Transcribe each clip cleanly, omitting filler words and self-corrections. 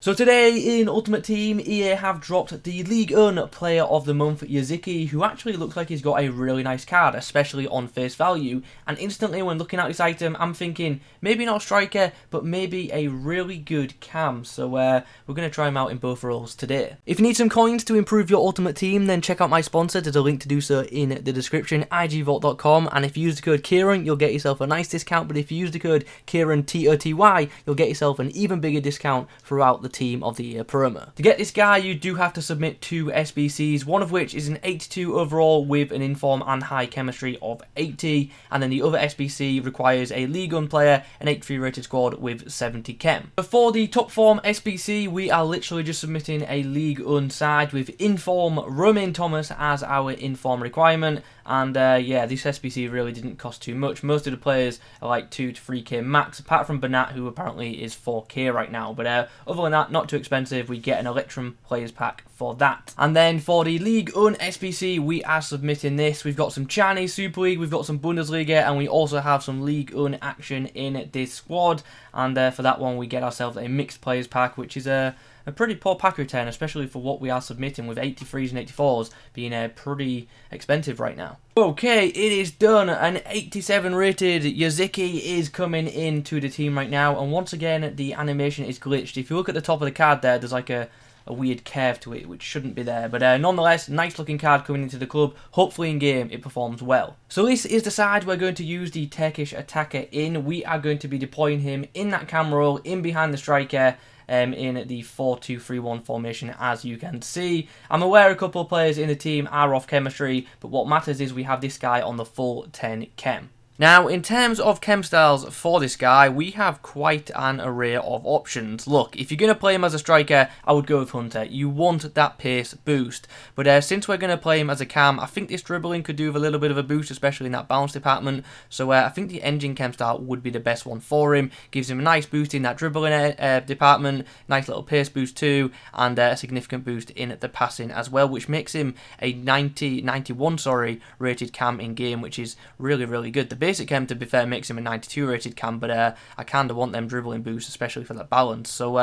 So today in Ultimate Team, EA have dropped the Ligue Player of the Month, Yazici, who actually looks like he's got a really nice card, especially on face value. And instantly when looking at this item, I'm thinking, maybe not striker, but maybe a really good cam. So we're going to try him out in both roles today. If you need some coins to improve your Ultimate Team, then check out my sponsor. There's a link to do so in the description, igvault.com. And if you use the code Kieron, you'll get yourself a nice discount. But if you use the code KieronTOTY, you'll get yourself an even bigger discount throughout the Team of the Year promo. To get this guy, you do have to submit 2 SBCs, one of which is an 82 overall with an inform and high chemistry of 80, and then the other SBC requires a League player, an 83 rated squad with 70 chem. Before the top form SBC, we are literally just submitting a League side with inform Romain Thomas as our inform requirement, and yeah, this SBC really didn't cost too much. Most of the players are like 2 to 3k max, apart from Bernat, who apparently is 4k right now, but other than that, not too expensive. We get an Electrum players pack for that. And then for the Ligue 1 SBC, we are submitting this. We've got some Chinese Super League, we've got some Bundesliga, and we also have some Ligue 1 action in this squad. And for that one, we get ourselves a mixed players pack, which is a pretty poor pack return, especially for what we are submitting, with 83s and 84s being pretty expensive right now. Okay, it is done. An 87 rated Yazici is coming into the team right now, and once again the animation is glitched. If you look at the top of the card there, there's like a weird curve to it which shouldn't be there, but nonetheless, nice looking card coming into the club. Hopefully in game it performs well. So this is the side we're going to use the Turkish attacker in. We are going to be deploying him in that cam role, in behind the striker, in the 4-2-3-1 formation, as you can see. I'm aware a couple of players in the team are off chemistry, but what matters is we have this guy on the full 10 chem. Now, in terms of chem styles for this guy, we have quite an array of options. Look, if you're going to play him as a striker, I would go with Hunter. You want that pace boost. But since we're going to play him as a cam, I think this dribbling could do with a little bit of a boost, especially in that balance department. So I think the engine chem style would be the best one for him. Gives him a nice boost in that dribbling department, nice little pace boost too, and a significant boost in the passing as well, which makes him a 91 rated cam in game, which is really, really good. The basic chem, to be fair, makes him a 92 rated cam, but I kind of want them dribbling boosts, especially for that balance. So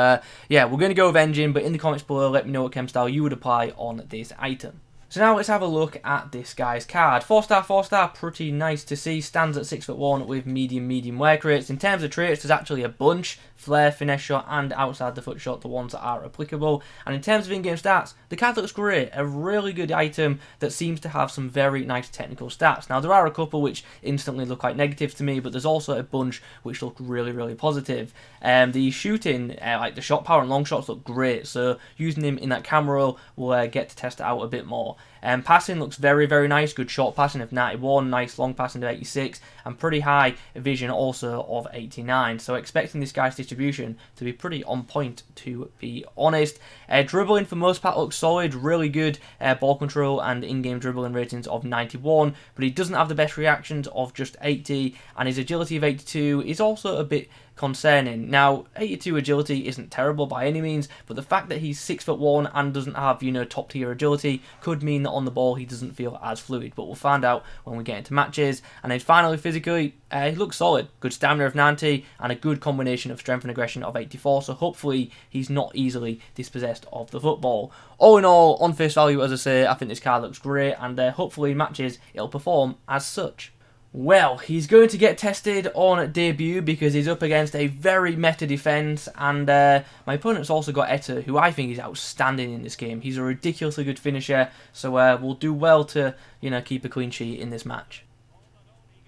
yeah, we're going to go with engine, but in the comments below, let me know what chem style you would apply on this item. So now let's have a look at this guy's card. 4-star, pretty nice to see. Stands at 6'1" with medium work rates. In terms of traits, there's actually a bunch. Flair, finesse shot, and outside the foot shot, the ones that are applicable. And in terms of in-game stats, the card looks great. A really good item that seems to have some very nice technical stats. Now, there are a couple which instantly look quite negative to me, but there's also a bunch which look really, really positive. The shooting, like the shot power and long shots, look great. So using him in that cam role, we'll get to test it out a bit more. Passing looks very, very nice. Good short passing of 91, nice long passing of 86, and pretty high vision also of 89. So expecting this guy's distribution to be pretty on point, to be honest. Dribbling for most part looks solid, really good ball control and in-game dribbling ratings of 91, but he doesn't have the best reactions of just 80, and his agility of 82 is also a bit concerning. Now, 82 agility isn't terrible by any means, but the fact that he's 6'1" and doesn't have, you know, top tier agility could mean that on the ball he doesn't feel as fluid, but we'll find out when we get into matches. And then finally, physically, he looks solid. Good stamina of 90 and a good combination of strength and aggression of 84, so hopefully he's not easily dispossessed of the football. All in all, on face value, as I say, I think this card looks great, and hopefully in matches it'll perform as such. Well, he's going to get tested on debut because he's up against a very meta defence, and my opponent's also got Etta, who I think is outstanding in this game. He's a ridiculously good finisher, so we'll do well to, you know, keep a clean sheet in this match.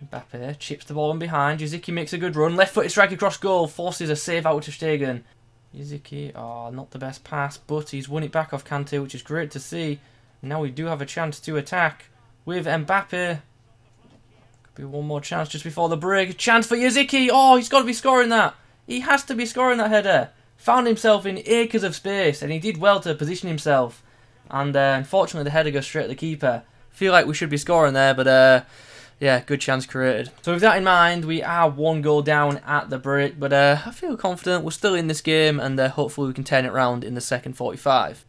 Mbappe chips the ball in behind. Yazici makes a good run. Left-footed strike across goal, forces a save out to Stegen. Yazici, not the best pass, but he's won it back off Kante, which is great to see. Now we do have a chance to attack with Mbappe. Be one more chance just before the break. Chance for Yazici. Oh, he's got to be scoring that. He has to be scoring that header. Found himself in acres of space, and he did well to position himself. And unfortunately, the header goes straight at the keeper. Feel like we should be scoring there, but yeah, good chance created. So with that in mind, we are 1 goal down at the break, but I feel confident we're still in this game, and hopefully we can turn it around in the second 45.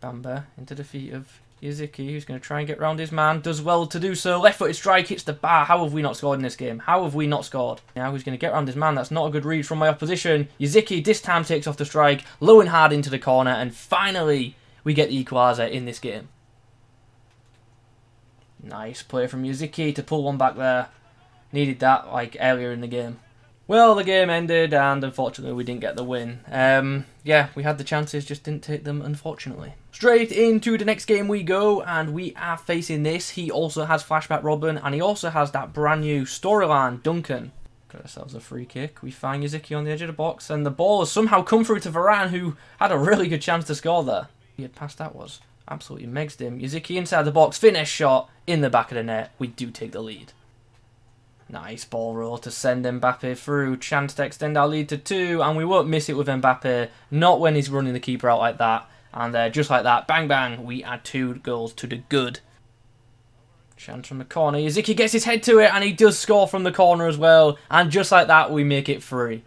Bamba into the feet of Yazici, who's going to try and get round his man, does well to do so. Left-footed strike, hits the bar. How have we not scored in this game? How have we not scored? Now who's going to get round his man? That's not a good read from my opposition. Yazici this time takes off the strike, low and hard into the corner, and finally we get the equaliser in this game. Nice play from Yazici to pull one back there. Needed that like earlier in the game. Well, the game ended, and unfortunately we didn't get the win. Yeah, we had the chances, just didn't take them, unfortunately. Straight into the next game we go, and we are facing this. He also has Flashback Robin, and he also has that brand new storyline, Duncan. Got ourselves a free kick. We find Yazici on the edge of the box, and the ball has somehow come through to Varane, who had a really good chance to score there. He had passed that was. Absolutely megsed him. Yazici inside the box, finish shot, in the back of the net. We do take the lead. Nice ball roll to send Mbappe through. Chance to extend our lead to 2, and we won't miss it with Mbappe. Not when he's running the keeper out like that. And just like that, bang bang, we add 2 goals to the good. Chance from the corner. Yazici gets his head to it, and he does score from the corner as well. And just like that, we make it 3.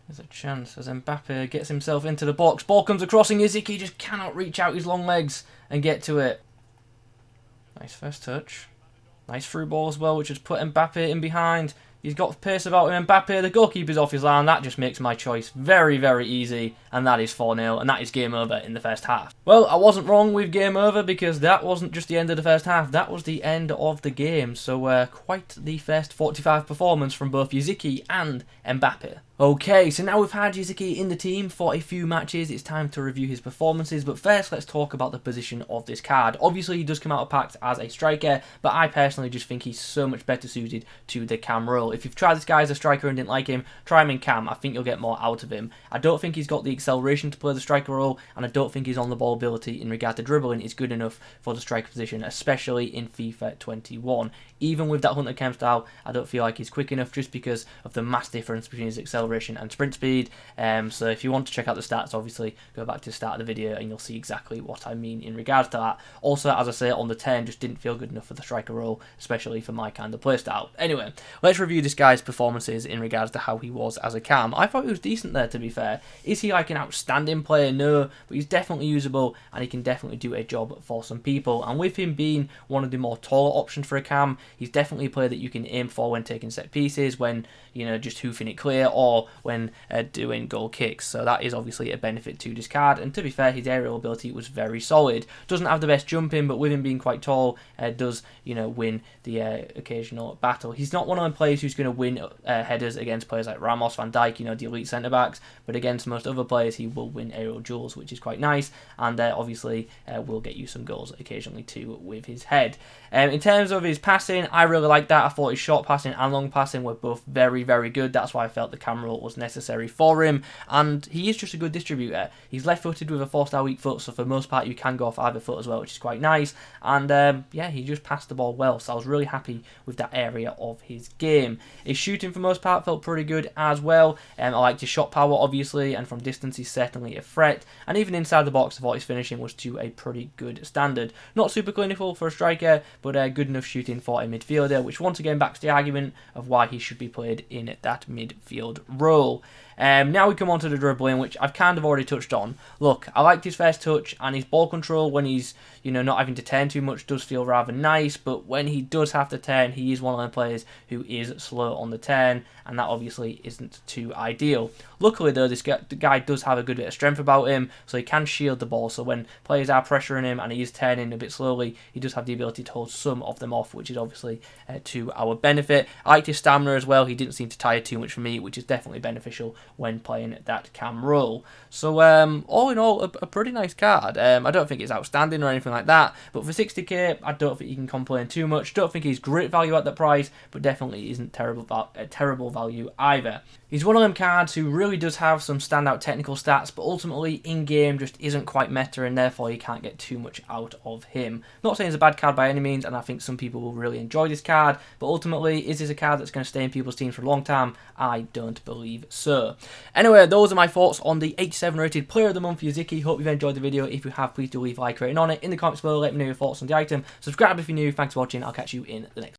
There's a chance as Mbappe gets himself into the box. Ball comes across, and Yazici just cannot reach out his long legs and get to it. Nice first touch. Nice through ball as well, which has put Mbappe in behind. He's got pace about him. Mbappe, the goalkeeper's off his line. That just makes my choice very, very easy. And that is 4-0. And that is game over in the first half. Well, I wasn't wrong with game over because that wasn't just the end of the first half. That was the end of the game. So quite the first 45 performance from both Yazici and Mbappe. Okay, so now we've had Yazici in the team for a few matches, it's time to review his performances, but first let's talk about the position of this card. Obviously he does come out of packs as a striker, but I personally just think he's so much better suited to the cam role. If you've tried this guy as a striker and didn't like him, try him in cam, I think you'll get more out of him. I don't think he's got the acceleration to play the striker role, and I don't think his on-the-ball ability in regard to dribbling is good enough for the striker position, especially in FIFA 21. Even with that Hunter Chem style, I don't feel like he's quick enough just because of the mass difference between his acceleration and sprint speed. So if you want to check out the stats, obviously go back to the start of the video and you'll see exactly what I mean in regards to that. Also, as I say, on the 10 just didn't feel good enough for the striker role, especially for my kind of playstyle. Anyway, let's review this guy's performances in regards to how he was as a cam. I thought he was decent there, to be fair. Is he like an outstanding player? No, but he's definitely usable and he can definitely do a job for some people. And with him being one of the more taller options for a cam, he's definitely a player that you can aim for when taking set pieces, when, you know, just hoofing it clear, or when doing goal kicks. So that is obviously a benefit to this card. And to be fair, his aerial ability was very solid. Doesn't have the best jumping, but with him being quite tall, does, you know, win the occasional battle. He's not one of the players who's going to win headers against players like Ramos, Van Dijk, you know, the elite centre backs. But against most other players, he will win aerial duels, which is quite nice. And obviously will get you some goals occasionally too with his head. In terms of his passing, I really like that. I thought his short passing and long passing were both very, very good. That's why I felt the cam role was necessary for him. And he is just a good distributor. He's left-footed with a 4-star weak foot, so for the most part you can go off either foot as well, which is quite nice. And yeah, he just passed the ball well, so I was really happy with that area of his game. His shooting for the most part felt pretty good as well. I liked his shot power, obviously, and from distance he's certainly a threat. And even inside the box, I thought his finishing was to a pretty good standard. Not super clinical for a striker, but good enough shooting for a midfielder, which once again backs the argument of why he should be played in that midfield role. Now we come on to the dribbling, which I've kind of already touched on. Look, I liked his first touch, and his ball control when he's, you know, not having to turn too much does feel rather nice, but when he does have to turn, he is one of the players who is slow on the turn, and that obviously isn't too ideal. Luckily though, the guy does have a good bit of strength about him, so he can shield the ball, so when players are pressuring him and he is turning a bit slowly, he does have the ability to hold some of them off, which is obviously to our benefit. I liked his stamina as well. He didn't seem to tire too much for me, which is definitely beneficial when playing that cam role. So all in all, a pretty nice card. I don't think it's outstanding or anything like that, but for 60k, I don't think you can complain too much. Don't think he's great value at that price, but definitely isn't terrible value either. He's one of them cards who really does have some standout technical stats, but ultimately in-game just isn't quite meta, and therefore you can't get too much out of him. Not saying it's a bad card by any means, and I think some people will really enjoy this card, but ultimately, is this a card that's going to stay in people's teams for a long time? I don't believe so. Anyway, those are my thoughts on the 87 rated Player of the Month Yazici. Hope you've enjoyed the video. If you have, please do leave a like rating on it. In the comments below, let me know your thoughts on the item. Subscribe if you're new. Thanks for watching. I'll catch you in the next